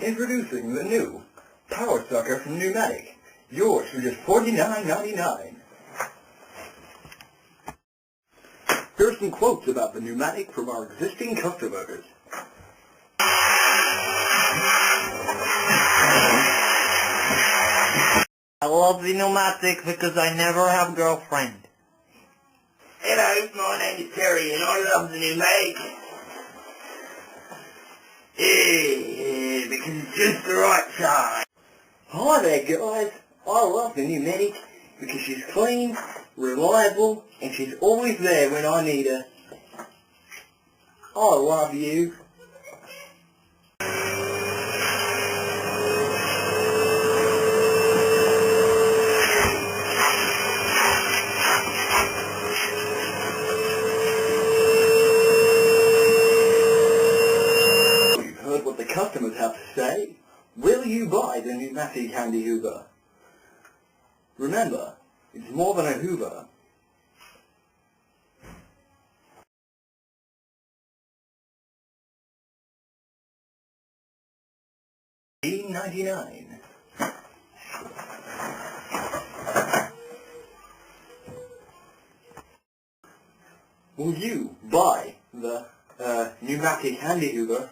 Introducing the new Power Sucker from Numatic. Yours for just $49.99. Here are some quotes about the Numatic from our existing customers. I love the Numatic because I never have a girlfriend. Hello, my name is Terry and I love the Numatic. Yeah, because it's just the right size. Hi there guys, I love the Numatic because she's clean, reliable, and she's always there when I need her. I love you. You've heard what the customers have to say. Will you buy the Numatic Handy Hoover? Remember, it's more than a Hoover. $18.99. Will you buy the Numatic Handy Hoover?